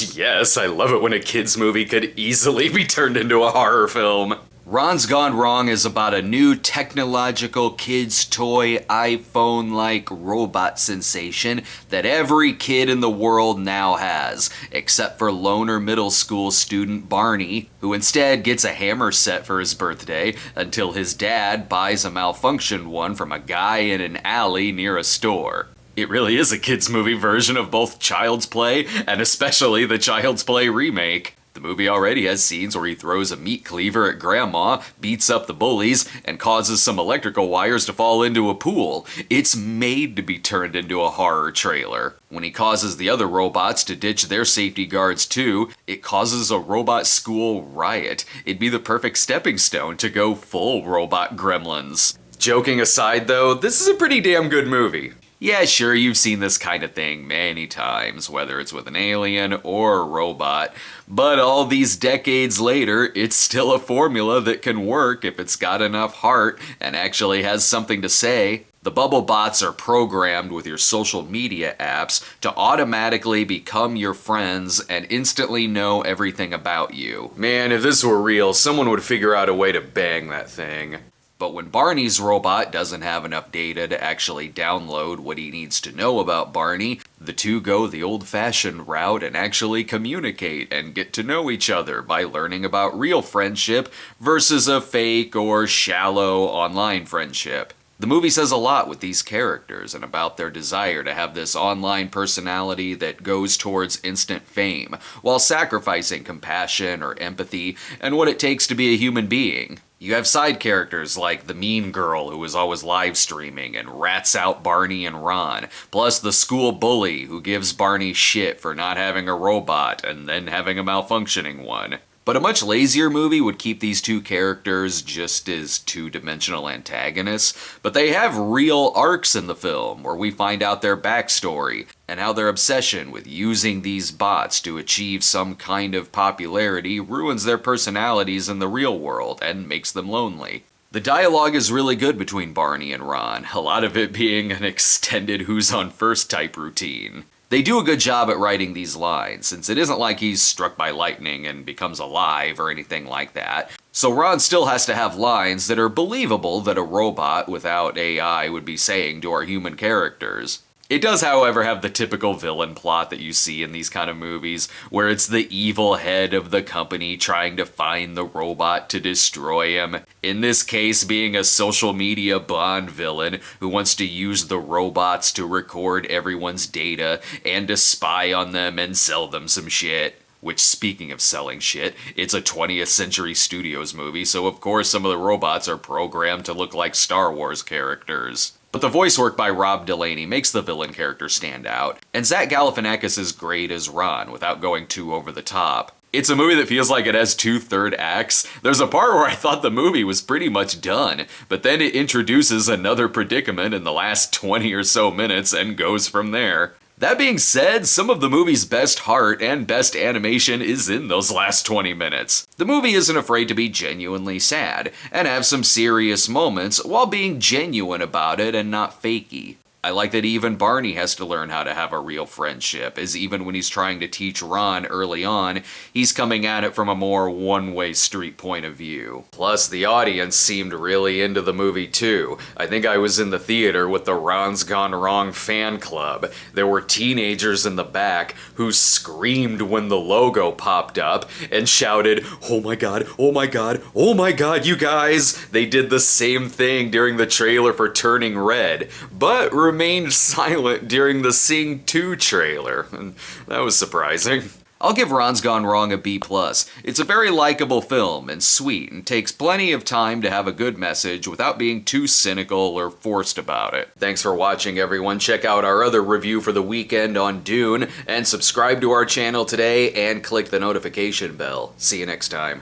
Yes, I love it when a kids movie could easily be turned into a horror film. Ron's Gone Wrong is about a new technological kids' toy iPhone-like robot sensation that every kid in the world now has, except for loner middle school student Barney, who instead gets a hammer set for his birthday until his dad buys a malfunctioned one from a guy in an alley near a store. It really is a kids' movie version of both Child's Play and especially the Child's Play remake. The movie already has scenes where he throws a meat cleaver at Grandma, beats up the bullies, and causes some electrical wires to fall into a pool. It's made to be turned into a horror trailer. When he causes the other robots to ditch their safety guards too, it causes a robot school riot. It'd be the perfect stepping stone to go full robot gremlins. Joking aside though, this is a pretty damn good movie. Yeah, sure, you've seen this kind of thing many times, whether it's with an alien or a robot, but all these decades later, it's still a formula that can work if it's got enough heart and actually has something to say. The bubble bots are programmed with your social media apps to automatically become your friends and instantly know everything about you. Man, if this were real, someone would figure out a way to bang that thing. But when Barney's robot doesn't have enough data to actually download what he needs to know about Barney, the two go the old-fashioned route and actually communicate and get to know each other by learning about real friendship versus a fake or shallow online friendship. The movie says a lot with these characters and about their desire to have this online personality that goes towards instant fame, while sacrificing compassion or empathy and what it takes to be a human being. You have side characters like the mean girl who is always live streaming and rats out Barney and Ron, plus the school bully who gives Barney shit for not having a robot and then having a malfunctioning one. But a much lazier movie would keep these two characters just as two-dimensional antagonists, but they have real arcs in the film where we find out their backstory and how their obsession with using these bots to achieve some kind of popularity ruins their personalities in the real world and makes them lonely. The dialogue is really good between Barney and Ron, a lot of it being an extended who's on first type routine. They do a good job at writing these lines, since it isn't like he's struck by lightning and becomes alive or anything like that. So Ron still has to have lines that are believable that a robot without AI would be saying to our human characters. It does, however, have the typical villain plot that you see in these kind of movies, where it's the evil head of the company trying to find the robot to destroy him. In this case, being a social media Bond villain who wants to use the robots to record everyone's data and to spy on them and sell them some shit. Which, speaking of selling shit, it's a 20th Century Studios movie, so of course some of the robots are programmed to look like Star Wars characters. But the voice work by Rob Delaney makes the villain character stand out, and Zach Galifianakis is great as Ron without going too over the top. It's a movie that feels like it has 2/3 acts. There's a part where I thought the movie was pretty much done, but then it introduces another predicament in the last 20 or so minutes and goes from there. That being said, some of the movie's best heart and best animation is in those last 20 minutes. The movie isn't afraid to be genuinely sad, and have some serious moments while being genuine about it and not fakey. I like that even Barney has to learn how to have a real friendship, as even when he's trying to teach Ron early on, he's coming at it from a more one-way street point of view. Plus, the audience seemed really into the movie too. I think I was in the theater with the Ron's Gone Wrong fan club. There were teenagers in the back who screamed when the logo popped up and shouted, "Oh my god, oh my god, oh my god, you guys!" They did the same thing during the trailer for Turning Red, but remained silent during the Sing 2 trailer, and that was surprising. I'll give Ron's Gone Wrong a B+. It's a very likable film and sweet and takes plenty of time to have a good message without being too cynical or forced about it. Thanks for watching, everyone. Check out our other review for the weekend on Dune and subscribe to our channel today and click the notification bell. See you next time.